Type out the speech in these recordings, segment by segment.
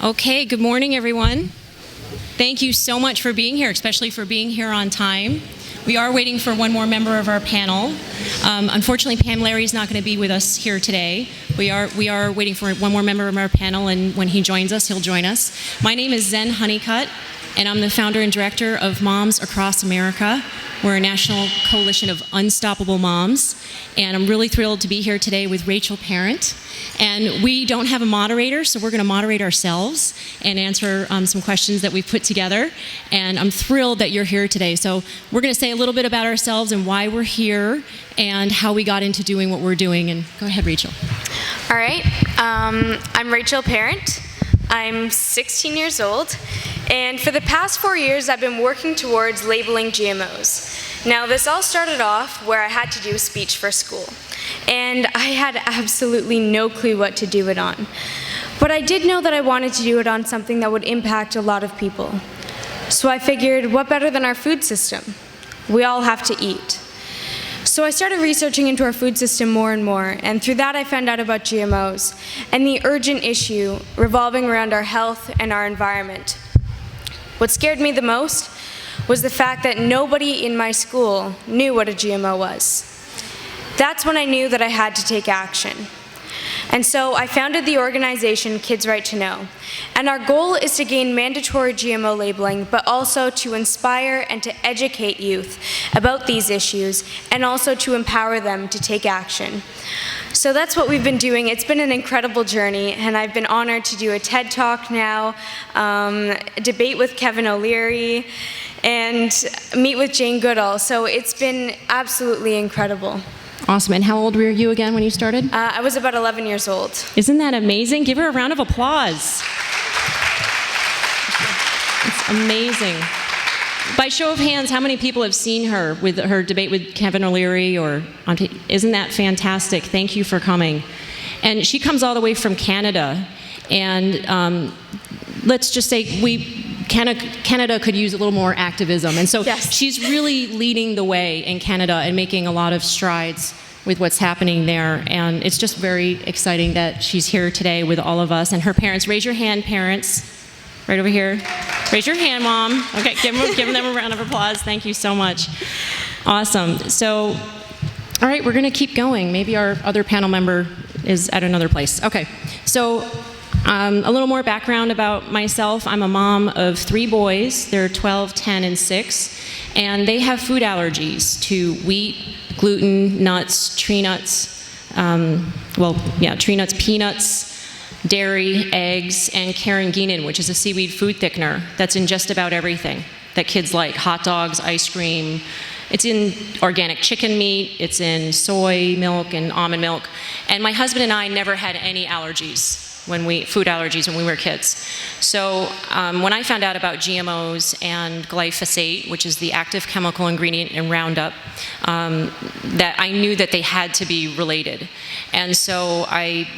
Okay, good morning, everyone. Thank you so much for being here, especially for being here on time. We are waiting for one more member of our panel. Unfortunately, Pam Larry is not going to be with us here today. We are waiting for one more member of our panel, and when he joins us, he'll join us. My name is Zen Honeycutt, and I'm the founder and director of Moms Across America. We're a national coalition of unstoppable moms, and I'm really thrilled to be here today with Rachel Parent. And we don't have a moderator, so we're going to moderate ourselves and answer some questions that we've put together. And I'm thrilled that you're here today. So we're going to say a little bit about ourselves and why we're here and how we got into doing what we're doing. And go ahead, Rachel. All right. I'm Rachel Parent. I'm 16 years old. And for the past 4 years, I've been working towards labeling GMOs. Now, this all started off where I had to do a speech for school. And I had absolutely no clue what to do it on. But I did know that I wanted to do it on something that would impact a lot of people. So I figured, what better than our food system? We all have to eat. So I started researching into our food system more and more, and through that I found out about GMOs and the urgent issue revolving around our health and our environment. What scared me the most was the fact that nobody in my school knew what a GMO was. That's when I knew that I had to take action. And so I founded the organization Kids Right to Know. And our goal is to gain mandatory GMO labeling, but also to inspire and to educate youth about these issues, and also to empower them to take action. So that's what we've been doing. It's been an incredible journey, and I've been honored to do a TED Talk now, a debate with Kevin O'Leary, and meet with Jane Goodall. So it's been absolutely incredible. Awesome. And how old were you again when you started? I was about 11 years old. Isn't that amazing? Give her a round of applause. It's amazing. By show of hands, how many people have seen her with her debate with Kevin O'Leary? Isn't that fantastic? Thank you for coming. And she comes all the way from Canada. And let's just say Canada could use a little more activism. And so yes. She's really leading the way in Canada and making a lot of strides with what's happening there. And it's just very exciting that she's here today with all of us and her parents. Raise your hand, parents. Right over here. Raise your hand, Mom. Okay, give them a round of applause. Thank you so much. Awesome. So, all right, we're going to keep going. Maybe our other panel member is at another place. Okay, so a little more background about myself. I'm a mom of 3 boys. They're 12, 10, and 6. And they have food allergies to wheat, gluten, nuts, tree nuts, tree nuts, peanuts, dairy, eggs, and carrageenan, which is a seaweed food thickener that's in just about everything that kids like. Hot dogs, ice cream. It's in organic chicken meat. It's in soy milk and almond milk. And my husband and I never had any food allergies when we were kids. So when I found out about GMOs and glyphosate, which is the active chemical ingredient in Roundup, that I knew that they had to be related. And so I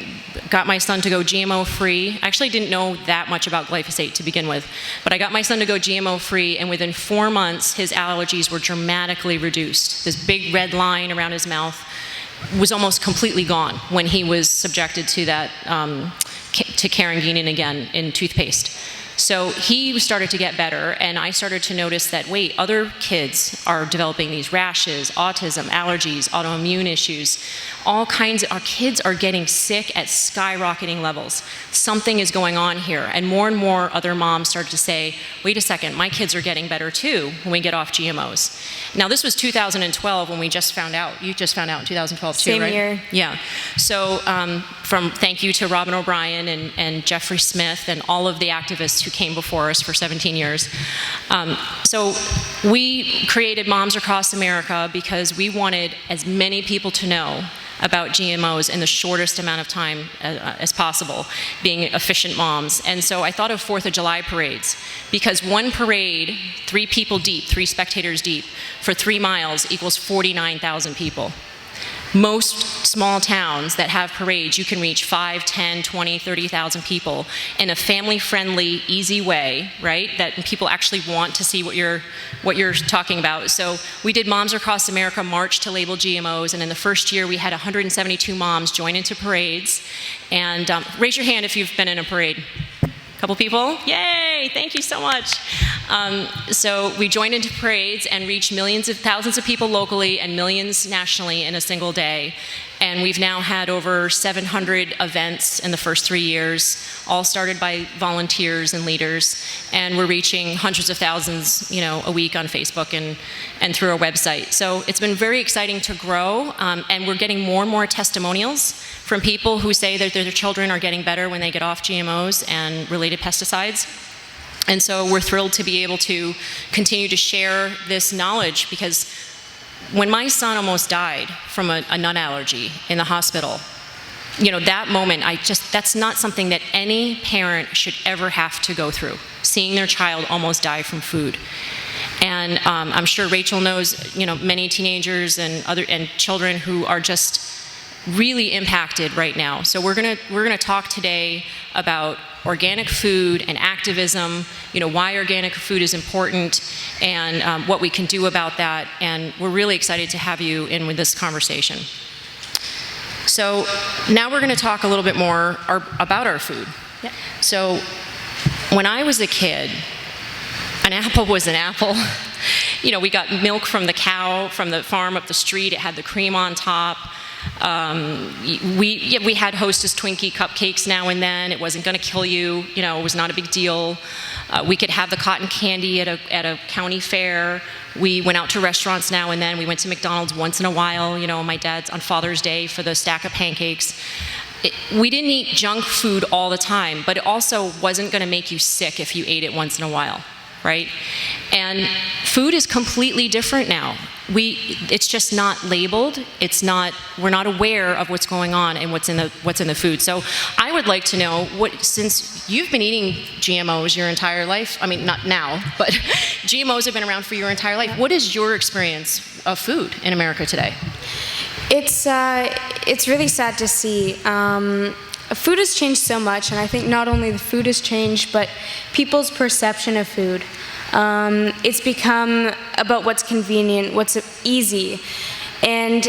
got my son to go GMO-free. I actually didn't know that much about glyphosate to begin with, but I got my son to go GMO-free, and within 4 months, his allergies were dramatically reduced. This big red line around his mouth was almost completely gone when he was subjected to that, to carrageenan again in toothpaste. So he started to get better, and I started to notice that, wait, other kids are developing these rashes, autism, allergies, autoimmune issues, all kinds of, our kids are getting sick at skyrocketing levels. Something is going on here, and more other moms started to say, wait a second, my kids are getting better too when we get off GMOs. Now this was 2012 when we just found out. You just found out in 2012 too, right? Same year. Yeah. So thank you to Robin O'Brien and Jeffrey Smith and all of the activists who came before us for 17 years. So we created Moms Across America because we wanted as many people to know about GMOs in the shortest amount of time as possible, being efficient moms. And so I thought of 4th of July parades, because one parade, 3 people deep, 3 spectators deep, for 3 miles equals 49,000 people. Most small towns that have parades, you can reach 5, 10, 20, 30,000 people in a family-friendly, easy way, right? That people actually want to see what you're talking about. So we did Moms Across America March to Label GMOs, and in the first year we had 172 moms join into parades. And raise your hand if you've been in a parade. A Couple people? Yay! Thank you so much. So we joined into parades and reached thousands of people locally and millions nationally in a single day. And we've now had over 700 events in the first 3 years, all started by volunteers and leaders. And we're reaching hundreds of thousands, a week on Facebook and through our website. So it's been very exciting to grow, and we're getting more and more testimonials from people who say that their children are getting better when they get off GMOs and related pesticides. And so we're thrilled to be able to continue to share this knowledge, because when my son almost died from a nut allergy in the hospital, that moment, that's not something that any parent should ever have to go through, seeing their child almost die from food. And I'm sure Rachel knows, many teenagers and children who are just really impacted right now. So we're gonna talk today about organic food and activism, why organic food is important and what we can do about that. And we're really excited to have you in with this conversation. So now we're gonna talk a little bit more about our food. Yeah. So when I was a kid, an apple was an apple. We got milk from the cow, from the farm up the street. It had the cream on top. We had Hostess Twinkie cupcakes now and then. It wasn't going to kill you. It was not a big deal. We could have the cotton candy at a county fair. We went out to restaurants now and then. We went to McDonald's once in a while. My dad's on Father's Day for the stack of pancakes. We didn't eat junk food all the time, but it also wasn't going to make you sick if you ate it once in a while, right? And food is completely different now. It's just not labeled. We're not aware of what's going on and what's in the food. So I would like to know, since you've been eating GMOs your entire life, I mean, not now, but GMOs have been around for your entire life. What is your experience of food in America today? It's really sad to see. Food has changed so much, and I think not only the food has changed, but people's perception of food. It's become about what's convenient, what's easy. And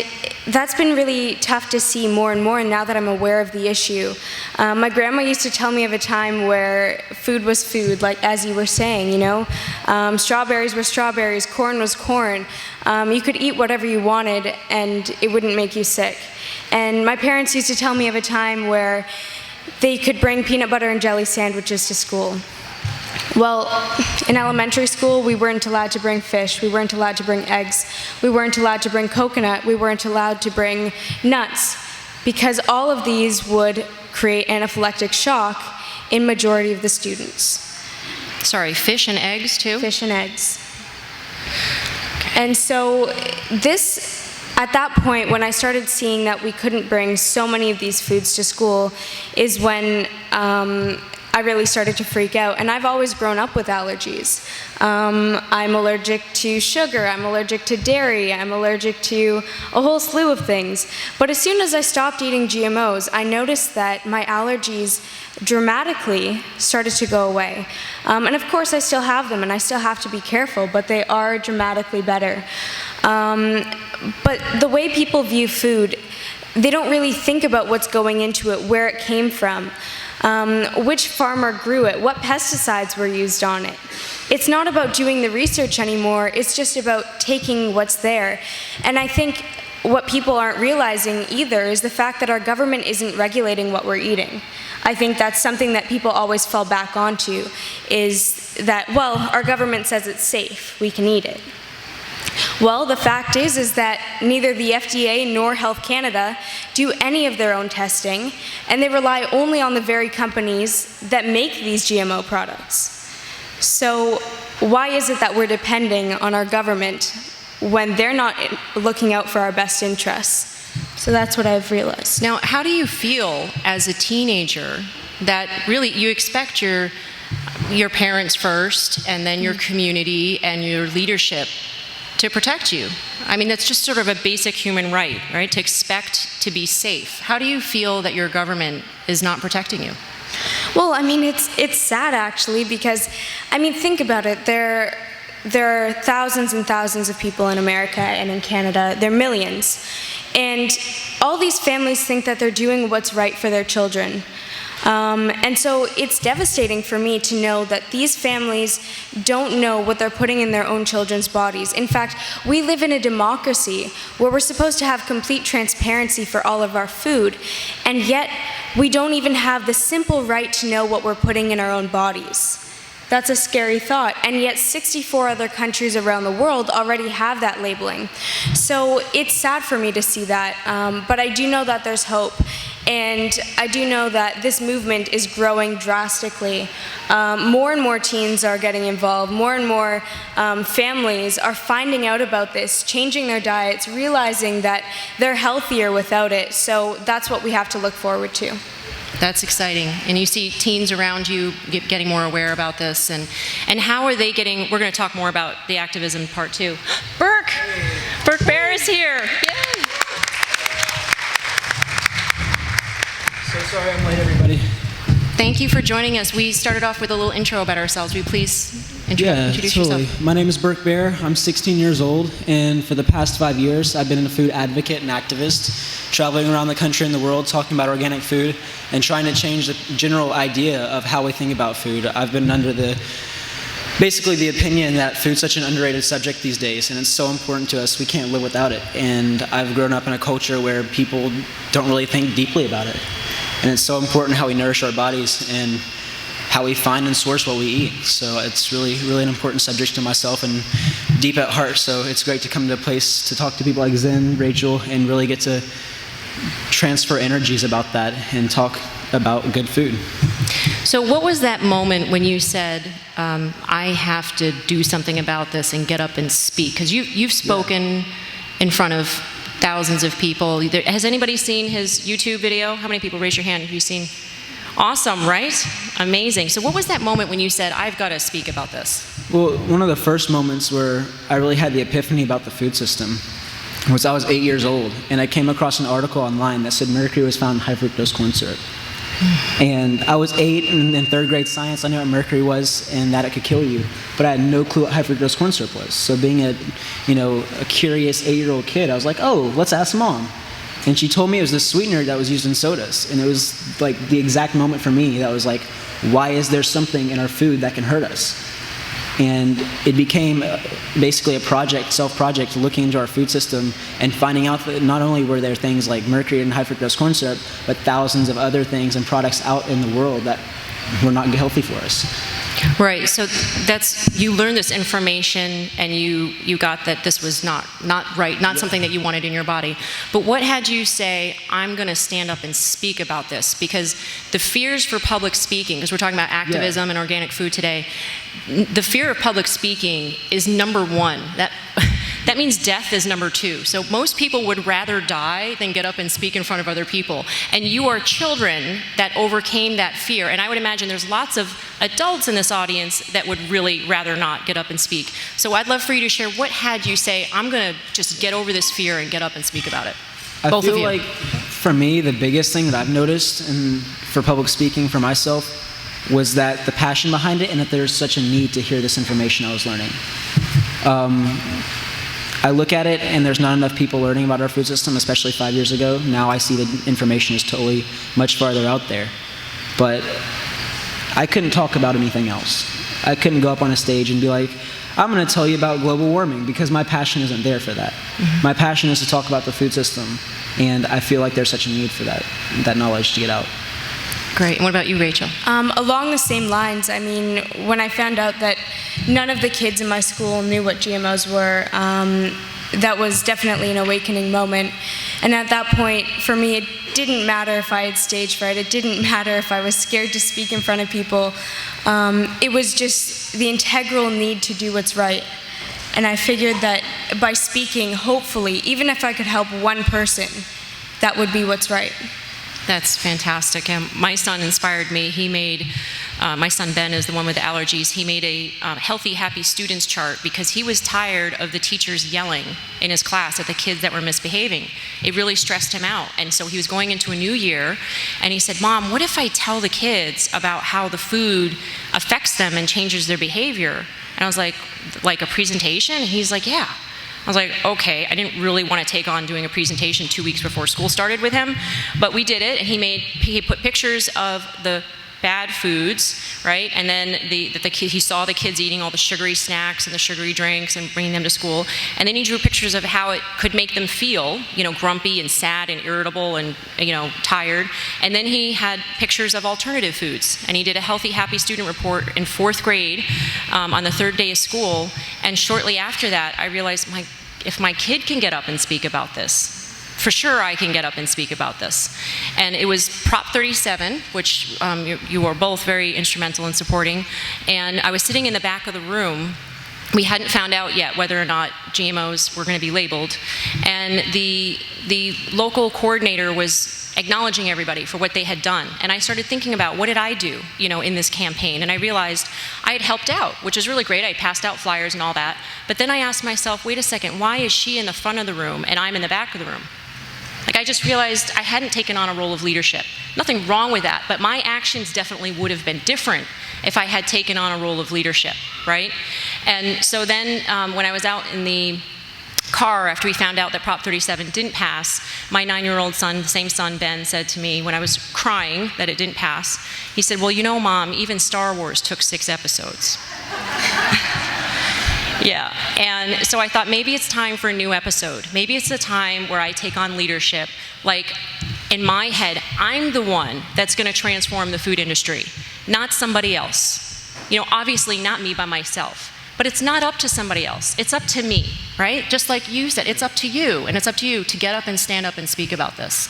that's been really tough to see more and more, and now that I'm aware of the issue. My grandma used to tell me of a time where food was food, like as you were saying, strawberries were strawberries, corn was corn. You could eat whatever you wanted, and it wouldn't make you sick. And my parents used to tell me of a time where they could bring peanut butter and jelly sandwiches to school. Well, in elementary school, we weren't allowed to bring fish, we weren't allowed to bring eggs, we weren't allowed to bring coconut, we weren't allowed to bring nuts, because all of these would create anaphylactic shock in majority of the students. Sorry, fish and eggs too? Fish and eggs. Okay. And so at that point, when I started seeing that we couldn't bring so many of these foods to school, is when I really started to freak out. And I've always grown up with allergies. I'm allergic to sugar, I'm allergic to dairy, I'm allergic to a whole slew of things. But as soon as I stopped eating GMOs, I noticed that my allergies dramatically started to go away. And of course I still have them and I still have to be careful, but they are dramatically better. But the way people view food, they don't really think about what's going into it, where it came from. Which farmer grew it, what pesticides were used on it. It's not about doing the research anymore, it's just about taking what's there. And I think what people aren't realizing either is the fact that our government isn't regulating what we're eating. I think that's something that people always fall back onto, is that, well, our government says it's safe, we can eat it. Well, the fact is that neither the FDA nor Health Canada do any of their own testing, and they rely only on the very companies that make these GMO products. So why is it that we're depending on our government when they're not looking out for our best interests? So that's what I've realized. Now, how do you feel as a teenager that really you expect your parents first, and then your community and your leadership to protect you? I mean, that's just sort of a basic human right, right? To expect to be safe. How do you feel that your government is not protecting you? Well, I mean, it's sad actually, because, I mean, think about it. There are thousands and thousands of people in America and in Canada. There are millions. And all these families think that they're doing what's right for their children. And so it's devastating for me to know that these families don't know what they're putting in their own children's bodies. In fact, we live in a democracy where we're supposed to have complete transparency for all of our food, and yet we don't even have the simple right to know what we're putting in our own bodies. That's a scary thought, and yet 64 other countries around the world already have that labeling. So it's sad for me to see that, but I do know that there's hope, and I do know that this movement is growing drastically. More and more teens are getting involved, more and more families are finding out about this, changing their diets, realizing that they're healthier without it, so that's what we have to look forward to. That's exciting. And you see teens around you getting more aware about this. And how are they getting, we're going to talk more about the activism part too. Birke Baehr is here. Yay. So sorry I'm late, everybody. Thank you for joining us. We started off with a little intro about ourselves. Will you please introduce totally. yourself? My name is Birke Baehr. I'm 16 years old, and for the past 5 years, I've been a food advocate and activist, traveling around the country and the world talking about organic food and trying to change the general idea of how we think about food. I've been under basically the opinion that food's such an underrated subject these days, and it's so important to us, we can't live without it. And I've grown up in a culture where people don't really think deeply about it. And it's so important how we nourish our bodies and how we find and source what we eat. So it's really, really an important subject to myself and deep at heart. So it's great to come to a place to talk to people like Zen, Rachel, and really get to transfer energies about that and talk about good food. So what was that moment when you said, I have to do something about this and get up and speak? Because you've spoken in front of thousands of people. Has anybody seen his YouTube video? How many people? Raise your hand if you've seen. Awesome, right? Amazing. So what was that moment when you said, I've got to speak about this? Well, one of the first moments where I really had the epiphany about the food system was I was 8 years old, and I came across an article online that said mercury was found in high fructose corn syrup. And I was 8, and in third grade science, I knew what mercury was and that it could kill you. But I had no clue what high fructose corn syrup was. So being a curious 8-year-old kid, I was like, oh, let's ask Mom. And she told me it was the sweetener that was used in sodas. And it was like the exact moment for me that was like, why is there something in our food that can hurt us? And it became basically a project, self-project, looking into our food system and finding out that not only were there things like mercury and high fructose corn syrup, but thousands of other things and products out in the world that were not healthy for us. Right, so you learned this information and you got that this was not right, not something that you wanted in your body. But what had you say, I'm going to stand up and speak about this? Because the fears for public speaking, because we're talking about activism and organic food today, the fear of public speaking is number one. That means death is number two. So most people would rather die than get up and speak in front of other people. And you are children that overcame that fear. And I would imagine there's lots of adults in this audience that would really rather not get up and speak. So I'd love for you to share, what had you say, I'm going to just get over this fear and get up and speak about it? Both of you. I feel like, for me, the biggest thing that I've noticed for public speaking for myself was that the passion behind it and that there's such a need to hear this information I was learning. I look at it and there's not enough people learning about our food system, especially 5 years ago. Now I see the information is totally much farther out there. But I couldn't talk about anything else. I couldn't go up on a stage and be like, I'm going to tell you about global warming, because my passion isn't there for that. Mm-hmm. My passion is to talk about the food system, and I feel like there's such a need for that knowledge to get out. Great. And what about you, Rachel? Along the same lines, I mean, when I found out that none of the kids in my school knew what GMOs were, that was definitely an awakening moment. And at that point, for me, it didn't matter if I had stage fright. It didn't matter if I was scared to speak in front of people. It was just the integral need to do what's right. And I figured that by speaking, hopefully, even if I could help one person, that would be what's right. That's fantastic. My son inspired me. He made, my son Ben is the one with the allergies. He made a healthy, happy students chart because he was tired of the teachers yelling in his class at the kids that were misbehaving. It really stressed him out. And so he was going into a new year and he said, Mom, what if I tell the kids about how the food affects them and changes their behavior? And I was like a presentation? And he's like, yeah. I was like, okay. I didn't really want to take on doing a presentation 2 weeks before school started with him, but we did it, and he put pictures of the bad foods, right? And then he saw the kids eating all the sugary snacks and the sugary drinks and bringing them to school. And then he drew pictures of how it could make them feel, grumpy and sad and irritable and, tired. And then he had pictures of alternative foods. And he did a healthy, happy student report in 4th grade on the 3rd day of school. And shortly after that, I realized, if my kid can get up and speak about this, for sure I can get up and speak about this. And it was Prop 37, which you were both very instrumental in supporting. And I was sitting in the back of the room. We hadn't found out yet whether or not GMOs were going to be labeled. And the local coordinator was acknowledging everybody for what they had done. And I started thinking about, what did I do, in this campaign? And I realized I had helped out, which is really great. I passed out flyers and all that. But then I asked myself, wait a second, why is she in the front of the room and I'm in the back of the room? I just realized I hadn't taken on a role of leadership. Nothing wrong with that, but my actions definitely would have been different if I had taken on a role of leadership, right? And so then when I was out in the car after we found out that Prop 37 didn't pass, my 9-year-old son, the same son, Ben, said to me when I was crying that it didn't pass, he said, well, Mom, even Star Wars took 6 episodes. Yeah, and so I thought maybe it's time for a new episode. Maybe it's the time where I take on leadership. In my head, I'm the one that's going to transform the food industry, not somebody else. Obviously not me by myself, but it's not up to somebody else. It's up to me, right? Just like you said, it's up to you, and it's up to you to get up and stand up and speak about this.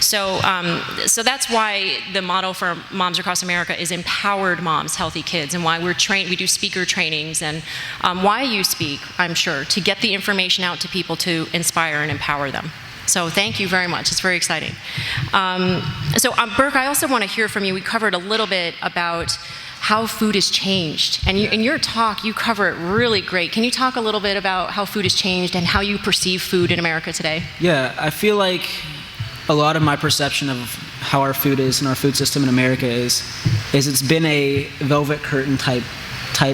So that's why the motto for Moms Across America is Empowered Moms, Healthy Kids, and why we do speaker trainings, and why you speak, I'm sure, to get the information out to people to inspire and empower them. So thank you very much. It's very exciting. Birke, I also want to hear from you. We covered a little bit about how food has changed. And in your talk, you cover it really great. Can you talk a little bit about how food has changed and how you perceive food in America today? Yeah, I feel like a lot of my perception of how our food is and our food system in America is it's been a velvet curtain type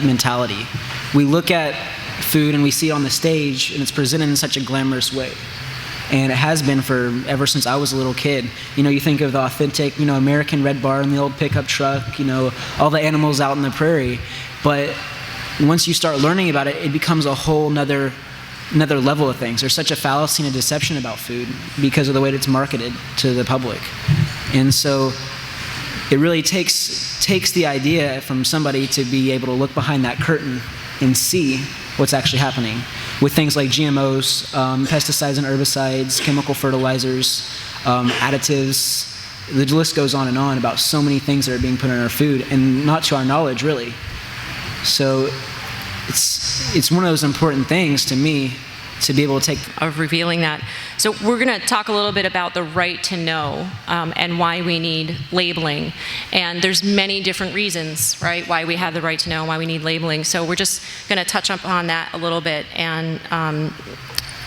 mentality. We look at food and we see it on the stage and it's presented in such a glamorous way. And it has been ever since I was a little kid. You think of the authentic, American red bar and the old pickup truck, all the animals out in the prairie. But once you start learning about it, it becomes a whole another level of things. There's such a fallacy and a deception about food because of the way it's marketed to the public. And so it really takes the idea from somebody to be able to look behind that curtain and see what's actually happening with things like GMOs, pesticides and herbicides, chemical fertilizers, additives. The list goes on and on about so many things that are being put in our food, and not to our knowledge, really. So it's one of those important things to me to be able to take of revealing that. So we're going to talk a little bit about the right to know and why we need labeling. And there's many different reasons, right, why we have the right to know and why we need labeling. So we're just going to touch up on that a little bit. And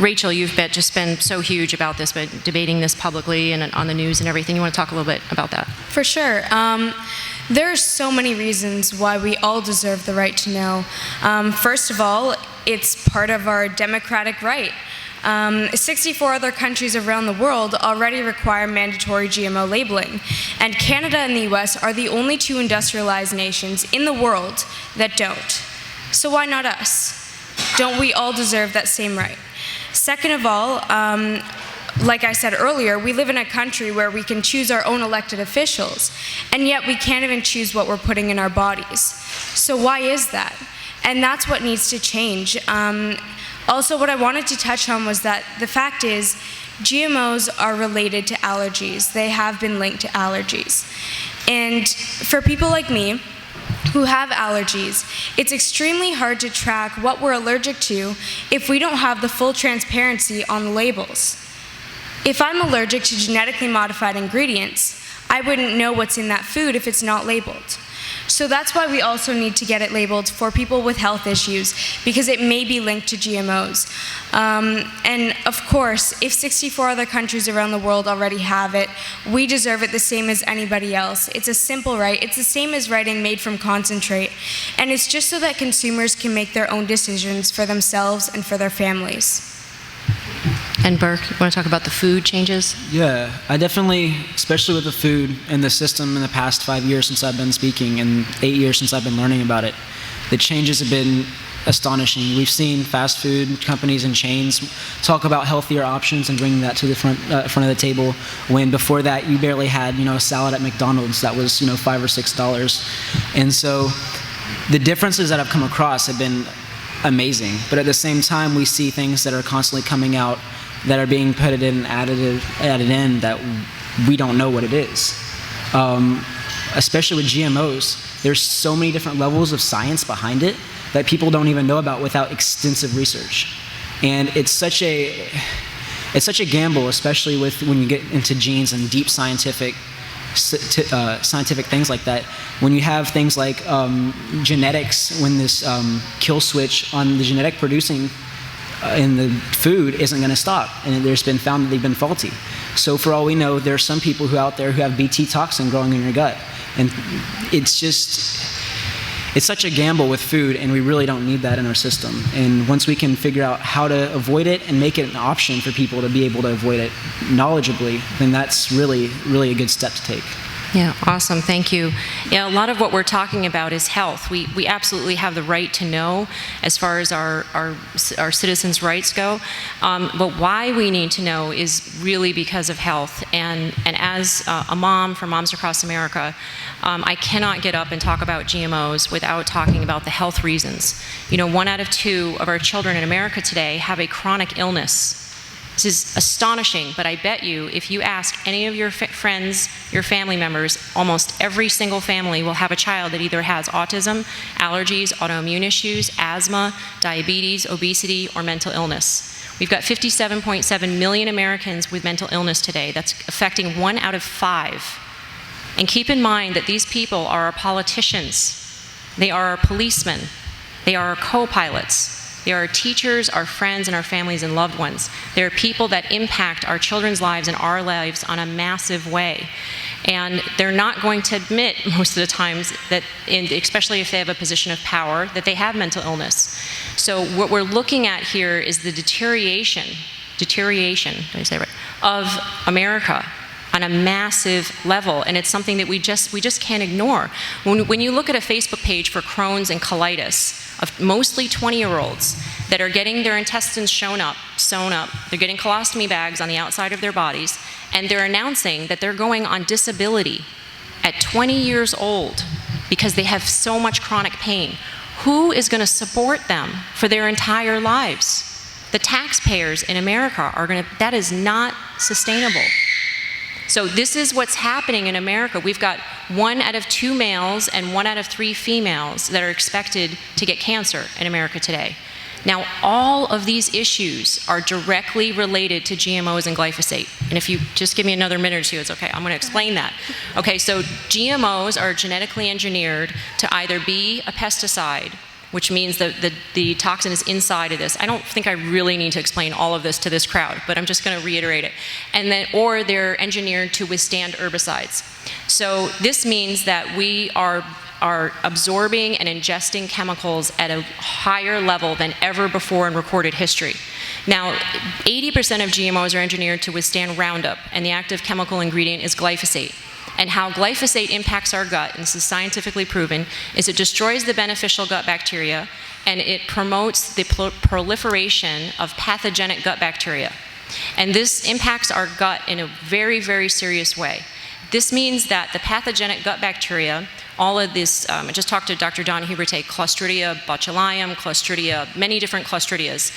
Rachel, you've just been so huge about this, but debating this publicly and on the news and everything. You want to talk a little bit about that? For sure. There are so many reasons why we all deserve the right to know. First of all, it's part of our democratic right. 64 other countries around the world already require mandatory GMO labeling, and Canada and the US are the only 2 industrialized nations in the world that don't. So why not us? Don't we all deserve that same right? Second of all, like I said earlier, we live in a country where we can choose our own elected officials, and yet we can't even choose what we're putting in our bodies. So why is that? And that's what needs to change. Also, what I wanted to touch on was that the fact is, GMOs are related to allergies. They have been linked to allergies. And for people like me, who have allergies, it's extremely hard to track what we're allergic to if we don't have the full transparency on the labels. If I'm allergic to genetically modified ingredients, I wouldn't know what's in that food if it's not labeled. So that's why we also need to get it labeled for people with health issues, because it may be linked to GMOs. And of course, if 64 other countries around the world already have it, we deserve it the same as anybody else. It's a simple right. It's the same as writing made from concentrate. And it's just so that consumers can make their own decisions for themselves and for their families. And Birke, you want to talk about the food changes? Yeah, I definitely, especially with the food and the system in the past 5 years since I've been speaking and 8 years since I've been learning about it, the changes have been astonishing. We've seen fast food companies and chains talk about healthier options and bringing that to the front of the table, when before that you barely had, a salad at McDonald's that was, $5 or $6. And so the differences that I've come across have been amazing. But at the same time, we see things that are constantly coming out that are being put in, added in, that we don't know what it is. Especially with GMOs, there's so many different levels of science behind it that people don't even know about without extensive research. And it's such a gamble, especially when you get into genes and deep scientific things like that. When you have things like genetics, when this kill switch on the genetic producing in the food isn't going to stop, and there's been found that they've been faulty. So for all we know, there are some people out there who have Bt toxin growing in your gut, and it's such a gamble with food, and we really don't need that in our system. And once we can figure out how to avoid it and make it an option for people to be able to avoid it knowledgeably, then that's really, really a good step to take. Yeah, awesome, thank you. Yeah, a lot of what we're talking about is health. We absolutely have the right to know as far as our citizens' rights go, but why we need to know is really because of health. And as a mom for Moms Across America, I cannot get up and talk about GMOs without talking about the health reasons. 1 out of 2 of our children in America today have a chronic illness. This is astonishing, but I bet you if you ask any of your friends, your family members, almost every single family will have a child that either has autism, allergies, autoimmune issues, asthma, diabetes, obesity, or mental illness. We've got 57.7 million Americans with mental illness today. That's affecting 1 out of 5. And keep in mind that these people are our politicians. They are our policemen. They are our co-pilots. They are our teachers, our friends, and our families and loved ones. They are people that impact our children's lives and our lives on a massive way. And they're not going to admit most of the times that, especially if they have a position of power, that they have mental illness. So what we're looking at here is the deterioration, did I say it right, of America on a massive level, and it's something that we just can't ignore. When you look at a Facebook page for Crohn's and colitis of mostly 20-year-olds that are getting their intestines sewn up, they're getting colostomy bags on the outside of their bodies, and they're announcing that they're going on disability at 20 years old because they have so much chronic pain, who is going to support them for their entire lives? The taxpayers in America that is not sustainable. So this is what's happening in America. We've got 1 out of 2 males and 1 out of 3 females that are expected to get cancer in America today. Now, all of these issues are directly related to GMOs and glyphosate. And if you just give me another minute or two, it's okay. I'm going to explain that. Okay, so GMOs are genetically engineered to either be a pesticide, which means that the toxin is inside of this. I don't think I really need to explain all of this to this crowd, but I'm just going to reiterate it. And then, or they're engineered to withstand herbicides. So this means that we are absorbing and ingesting chemicals at a higher level than ever before in recorded history. Now, 80% of GMOs are engineered to withstand Roundup, and the active chemical ingredient is glyphosate. And how glyphosate impacts our gut, and this is scientifically proven, is it destroys the beneficial gut bacteria and it promotes the proliferation of pathogenic gut bacteria. And this impacts our gut in a very, very serious way. This means that the pathogenic gut bacteria, all of this, I just talked to Dr. Don Huberté, Clostridia botulinum, Clostridia, many different Clostridias.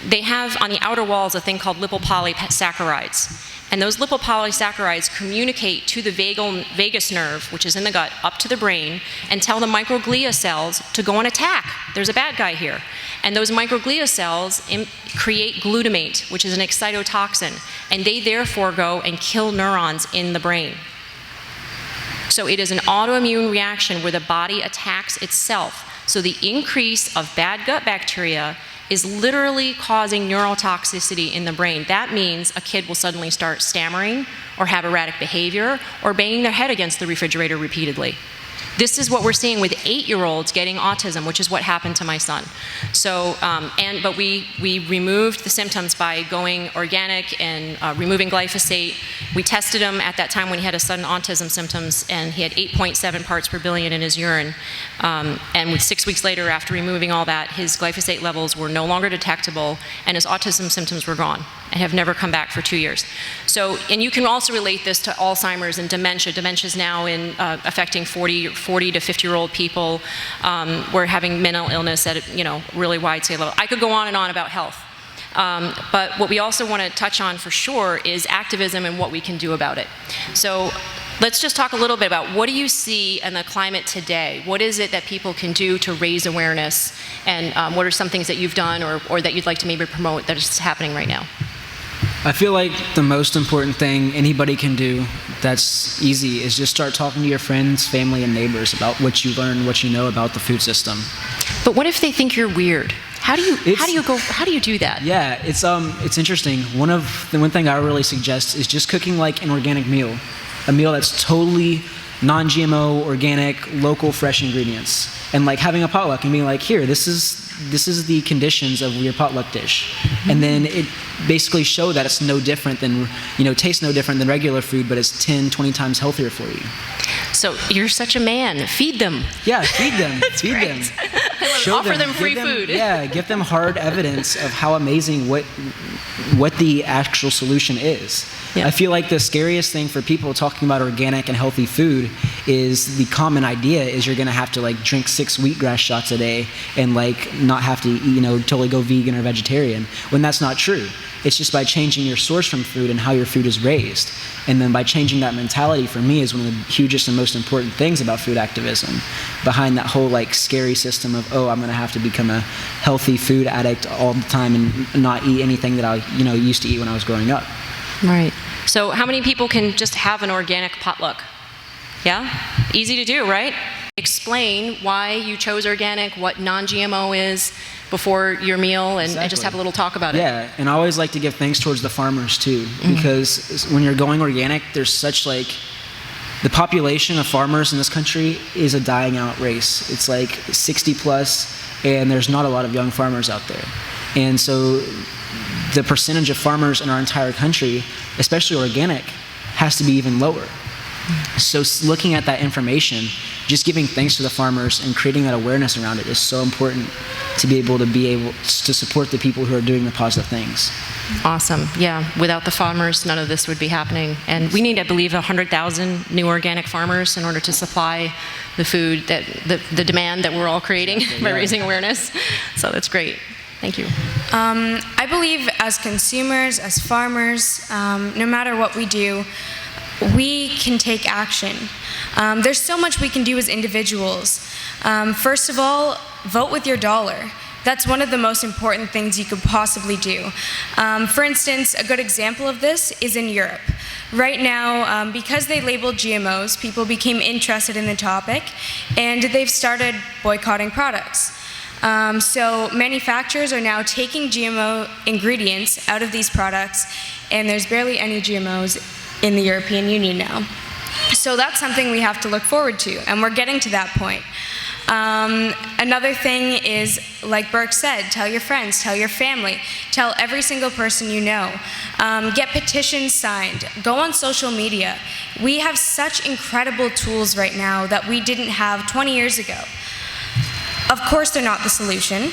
They have on the outer walls a thing called lipopolysaccharides. And those lipopolysaccharides communicate to the vagus nerve, which is in the gut, up to the brain, and tell the microglia cells to go and attack. There's a bad guy here. And those microglia cells create glutamate, which is an excitotoxin, and they therefore go and kill neurons in the brain. So it is an autoimmune reaction where the body attacks itself. So the increase of bad gut bacteria is literally causing neurotoxicity in the brain. That means a kid will suddenly start stammering or have erratic behavior or banging their head against the refrigerator repeatedly. This is what we're seeing with 8-year-olds getting autism, which is what happened to my son. So, but we removed the symptoms by going organic and removing glyphosate. We tested him at that time when he had a sudden autism symptoms, and he had 8.7 parts per billion in his urine. And 6 weeks later, after removing all that, his glyphosate levels were no longer detectable, and his autism symptoms were gone and have never come back for 2 years. So, and you can also relate this to Alzheimer's and dementia. Dementia is now affecting 40 to 50-year-old people. We're having mental illness at a really wide scale level. I could go on and on about health. But what we also want to touch on for sure is activism and what we can do about it. So let's just talk a little bit about what do you see in the climate today? What is it that people can do to raise awareness? And what are some things that you've done or that you'd like to maybe promote that is happening right now? I feel like the most important thing anybody can do that's easy is just start talking to your friends, family, and neighbors about what you learn, what you know about the food system. But what if they think you're weird? How do you do that? Yeah, it's interesting. One thing I really suggest is just cooking like an organic meal, a meal that's totally non-GMO, organic, local, fresh ingredients, and like having a potluck and being like, here, this is the conditions of your potluck dish. Mm-hmm. And then it basically show that it's no different than, tastes no different than regular food, but it's 10, 20 times healthier for you. So you're such a man. Feed them. Yeah, feed them. That's feed great. them. Offer them free food. Yeah, give them hard evidence of how amazing what the actual solution is. Yeah. I feel like the scariest thing for people talking about organic and healthy food is the common idea is you're going to have to like drink 6 wheatgrass shots a day and like not have to totally go vegan or vegetarian, when that's not true. It's just by changing your source from food and how your food is raised. And then by changing that mentality, for me, is one of the hugest and most important things about food activism, behind that whole like scary system of, I'm going to have to become a healthy food addict all the time and not eat anything that I used to eat when I was growing up. Right. So how many people can just have an organic potluck? Yeah? Easy to do, right? Explain why you chose organic, what non-GMO is before your meal, and just have a little talk about it. Yeah, and I always like to give thanks towards the farmers too, because when you're going organic, there's such the population of farmers in this country is a dying out race. It's like 60 plus, and there's not a lot of young farmers out there. And so the percentage of farmers in our entire country, especially organic, has to be even lower. So looking at that information, just giving thanks to the farmers and creating that awareness around it is so important to be able to support the people who are doing the positive things. Awesome. Yeah. Without the farmers, none of this would be happening. And we need, I believe, 100,000 new organic farmers in order to supply the food that the demand that we're all creating by raising awareness. So that's great. Thank you. I believe as consumers, as farmers, no matter what we do, we can take action. There's so much we can do as individuals. First of all, vote with your dollar. That's one of the most important things you could possibly do. For instance, a good example of this is in Europe. Right now, because they labeled GMOs, people became interested in the topic, and they've started boycotting products. So manufacturers are now taking GMO ingredients out of these products, and there's barely any GMOs in the European Union now. So that's something we have to look forward to, and we're getting to that point. Another thing is, like Birke said, tell your friends, tell your family, tell every single person you know. Get petitions signed, go on social media. We have such incredible tools right now that we didn't have 20 years ago. Of course, they're not the solution.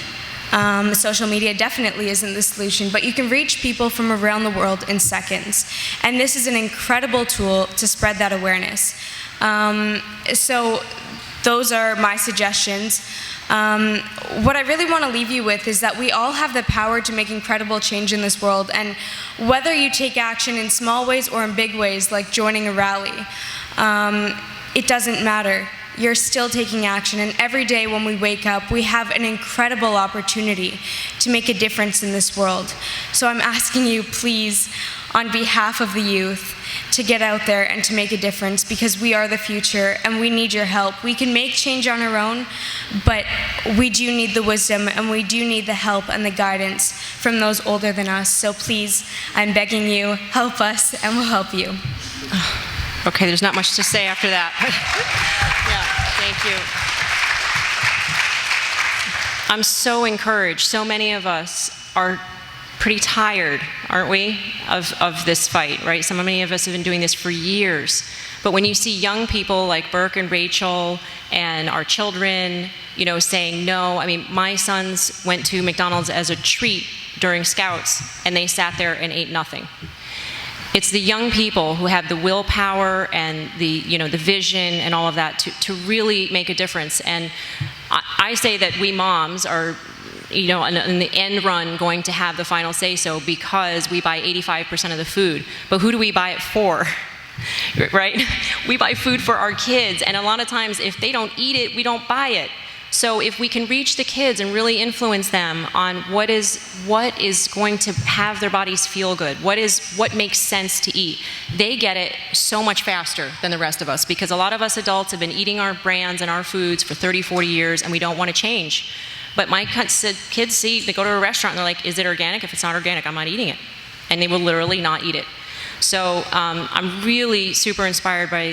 Social media definitely isn't the solution, but you can reach people from around the world in seconds. And this is an incredible tool to spread that awareness. So those are my suggestions. What I really want to leave you with is that we all have the power to make incredible change in this world, and whether you take action in small ways or in big ways, like joining a rally, it doesn't matter. You're still taking action, and every day when we wake up, we have an incredible opportunity to make a difference in this world. So I'm asking you, please, on behalf of the youth to get out there and to make a difference, because we are the future and we need your help. We can make change on our own, but we do need the wisdom and we do need the help and the guidance from those older than us. So please, I'm begging you, help us and we'll help you. Okay, there's not much to say after that. Yeah, thank you. I'm so encouraged. So many of us are pretty tired, aren't we, of this fight, right? So many of us have been doing this for years. But when you see young people like Birke and Rachel and our children, you know, saying no. I mean, my sons went to McDonald's as a treat during Scouts, and they sat there and ate nothing. It's the young people who have the willpower and the, you know, the vision and all of that to really make a difference. And I say that we moms are, you know, in the end run going to have the final say so, because we buy 85% of the food. But who do we buy it for? Right? We buy food for our kids, and a lot of times if they don't eat it, we don't buy it. So if we can reach the kids and really influence them on what is going to have their bodies feel good, what makes sense to eat, they get it so much faster than the rest of us, because a lot of us adults have been eating our brands and our foods for 30, 40 years, and we don't want to change. But my kids see, they go to a restaurant and they're like, is it organic? If it's not organic, I'm not eating it. And they will literally not eat it. So I'm really super inspired by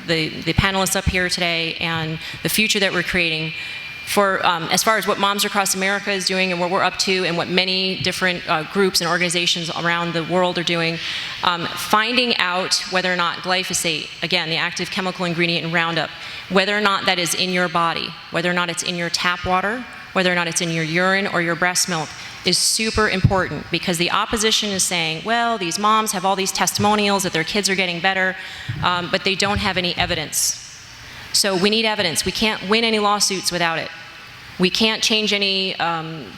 the panelists up here today and the future that we're creating for as far as what Moms Across America is doing and what we're up to and what many different groups and organizations around the world are doing. Finding out whether or not glyphosate, again, the active chemical ingredient in Roundup, whether or not that is in your body, whether or not it's in your tap water, whether or not it's in your urine or your breast milk, is super important, because the opposition is saying, well, these moms have all these testimonials that their kids are getting better, but they don't have any evidence. So we need evidence. We can't win any lawsuits without it. We can't change any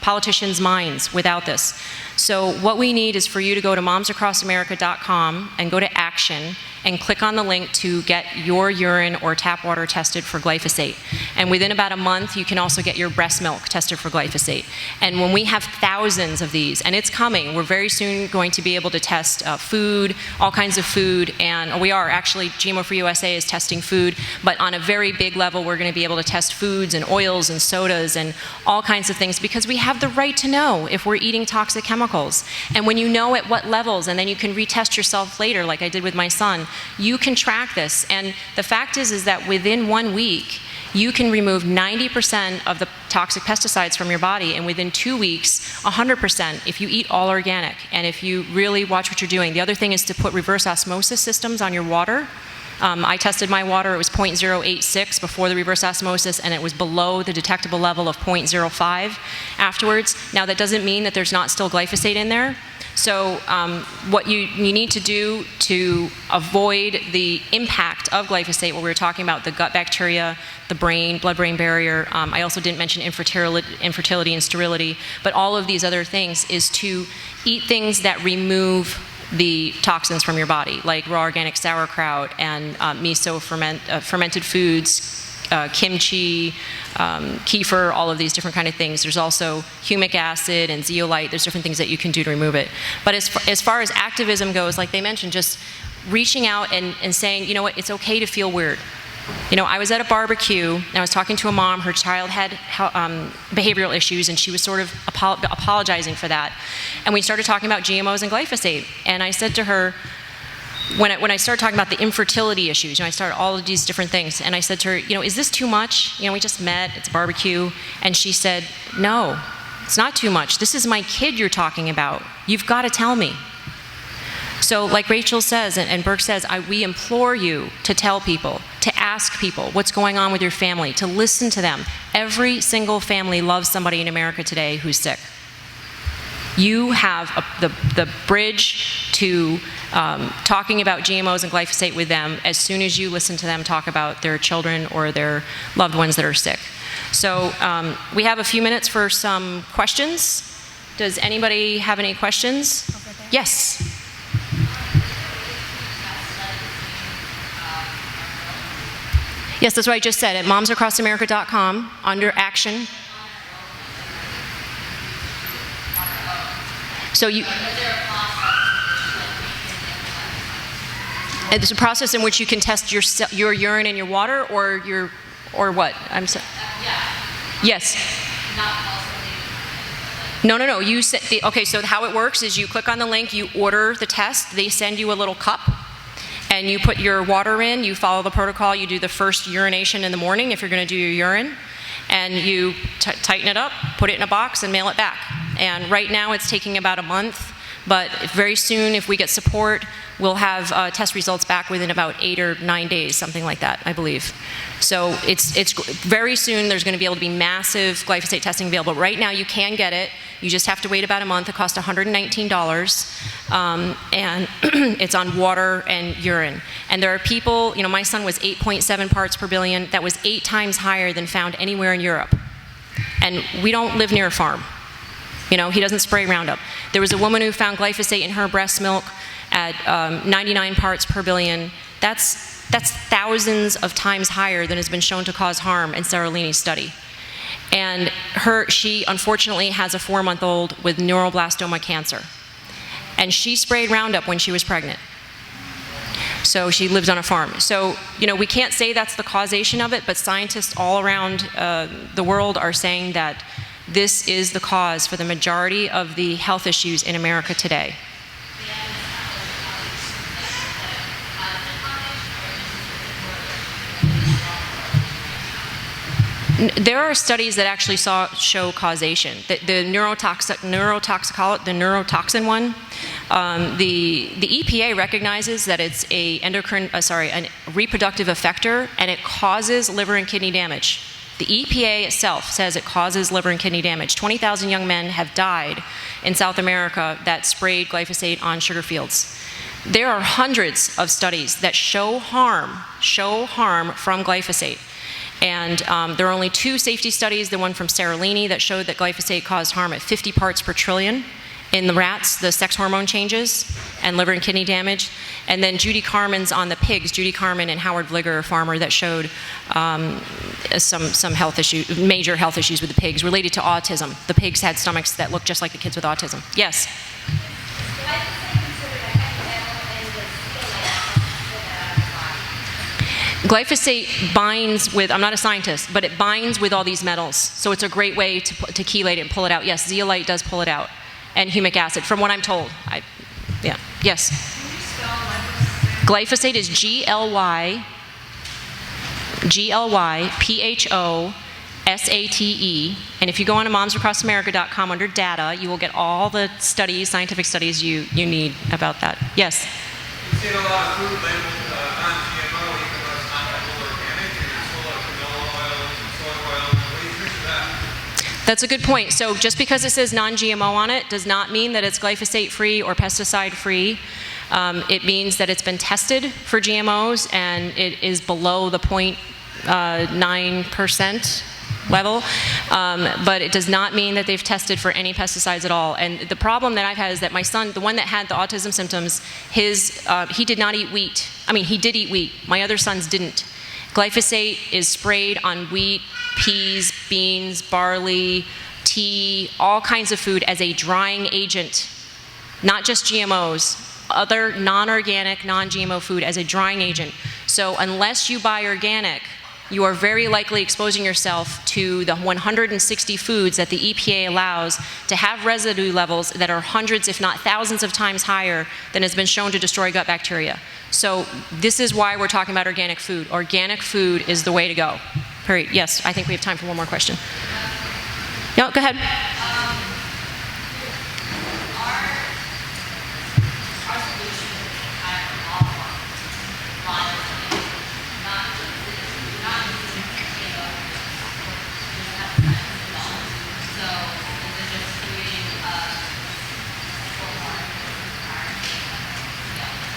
politicians' minds without this. So what we need is for you to go to momsacrossamerica.com and go to Action and click on the link to get your urine or tap water tested for glyphosate. And within about a month, you can also get your breast milk tested for glyphosate. And when we have thousands of these, and it's coming, we're very soon going to be able to test food, all kinds of food, and we are actually, GMO Free USA is testing food, but on a very big level, we're gonna be able to test foods and oils and sodas and all kinds of things, because we have the right to know if we're eating toxic chemicals. And when you know at what levels, and then you can retest yourself later, like I did with my son, you can track this. And the fact is that within 1 week, you can remove 90% of the toxic pesticides from your body, and within 2 weeks, 100% if you eat all organic and if you really watch what you're doing. The other thing is to put reverse osmosis systems on your water. I tested my water, it was 0.086 before the reverse osmosis, and it was below the detectable level of 0.05 afterwards. Now that doesn't mean that there's not still glyphosate in there. So what you need to do to avoid the impact of glyphosate, what we were talking about, the gut bacteria, the brain, blood-brain barrier, I also didn't mention infertility and sterility, but all of these other things, is to eat things that remove the toxins from your body, like raw organic sauerkraut and miso fermented foods, kimchi, kefir, all of these different kind of things. There's also humic acid and zeolite. There's different things that you can do to remove it. But as far as activism goes, like they mentioned, just reaching out and saying, you know what, it's okay to feel weird. You know, I was at a barbecue and I was talking to a mom. Her child had behavioral issues, and she was sort of apologizing for that. And we started talking about GMOs and glyphosate. And I said to her, when I started talking about the infertility issues, you know, I started all of these different things, and I said to her, you know, is this too much? You know, we just met, it's a barbecue. And she said, no, it's not too much. This is my kid you're talking about. You've got to tell me. So like Rachel says, and Birke says, we implore you to tell people, to ask people what's going on with your family, to listen to them. Every single family loves somebody in America today who's sick. You have the bridge to talking about GMOs and glyphosate with them as soon as you listen to them talk about their children or their loved ones that are sick. So we have a few minutes for some questions. Does anybody have any questions? Yes. Yes, that's what I just said, at momsacrossamerica.com, under Action. So It's a process in which you can test your urine and your water, or what? I'm sorry. Yes. No. Okay, so how it works is you click on the link, you order the test, they send you a little cup, and you put your water in, you follow the protocol, you do the first urination in the morning if you're going to do your urine, and you tighten it up, put it in a box, and mail it back. And right now it's taking about a month, but very soon, if we get support, we'll have test results back within about 8 or 9 days, something like that, I believe. So it's very soon there's going to be able to be massive glyphosate testing available. Right now you can get it. You just have to wait about a month. It costs $119, and it's on water and urine. And there are people, my son was 8.7 parts per billion. That was 8 times higher than found anywhere in Europe. And we don't live near a farm. He doesn't spray Roundup. There was a woman who found glyphosate in her breast milk at 99 parts per billion. That's thousands of times higher than has been shown to cause harm in Seralini's study. And she unfortunately has a 4-month-old with neuroblastoma cancer. And she sprayed Roundup when she was pregnant. So she lives on a farm. So, we can't say that's the causation of it, but scientists all around the world are saying that this is the cause for the majority of the health issues in America today. There are studies that actually show causation. The neurotoxin one, the EPA recognizes that it's a reproductive effector, and it causes liver and kidney damage. The EPA itself says it causes liver and kidney damage. 20,000 young men have died in South America that sprayed glyphosate on sugar fields. There are hundreds of studies that show harm from glyphosate. And there are only 2 safety studies, the one from Seralini that showed that glyphosate caused harm at 50 parts per trillion in the rats, the sex hormone changes, and liver and kidney damage. And then Judy Carmen's on the pigs, Judy Carmen and Howard Vliger, a farmer, that showed some health issues, major health issues with the pigs related to autism. The pigs had stomachs that looked just like the kids with autism. Yes? Glyphosate binds with, I'm not a scientist, but it binds with all these metals. So it's a great way to chelate it and pull it out. Yes, zeolite does pull it out. And humic acid, from what I'm told. Yes. Glyphosate is GLYPHOSATE. And if you go on to momsacrossamerica.com under data, you will get all the studies, scientific studies you need about that. Yes? We've seen a lot of food labeled non-GMO, even though it's not that organic, and it's full of canola oil and soy oil. What do you think of that? That's a good point. So just because it says non-GMO on it does not mean that it's glyphosate-free or pesticide-free. It means that it's been tested for GMOs and it is below the 0.9% level, but it does not mean that they've tested for any pesticides at all. And the problem that I've had is that my son, the one that had the autism symptoms, he did not eat wheat. I mean, he did eat wheat. My other sons didn't. Glyphosate is sprayed on wheat, peas, beans, barley, tea, all kinds of food as a drying agent, not just GMOs, other non-organic, non-GMO food as a drying agent. So unless you buy organic, you are very likely exposing yourself to the 160 foods that the EPA allows to have residue levels that are hundreds, if not thousands of times higher than has been shown to destroy gut bacteria. So this is why we're talking about organic food. Organic food is the way to go. Period. Yes, I think we have time for one more question. No, go ahead.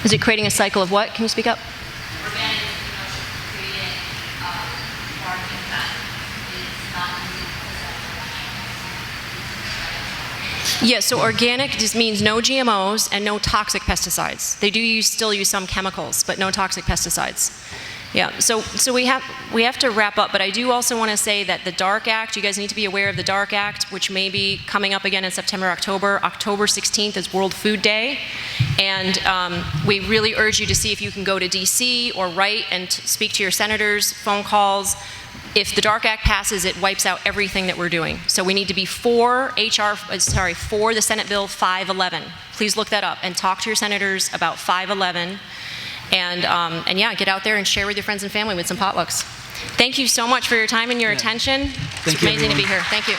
Is it creating a cycle of what? Can you speak up? Yeah, so organic just means no GMOs and no toxic pesticides. They do still use some chemicals, but no toxic pesticides. Yeah, so we have to wrap up, but I do also want to say that the DARK Act, you guys need to be aware of the DARK Act, which may be coming up again in September, October. October 16th is World Food Day, And we really urge you to see if you can go to DC or write and speak to your senators, phone calls. If the DARK Act passes, it wipes out everything that we're doing. So we need to be for the Senate Bill 511. Please look that up and talk to your senators about 511. And yeah, get out there and share with your friends and family with some potlucks. Thank you so much for your time and your attention. It's amazing to be here. Thank you.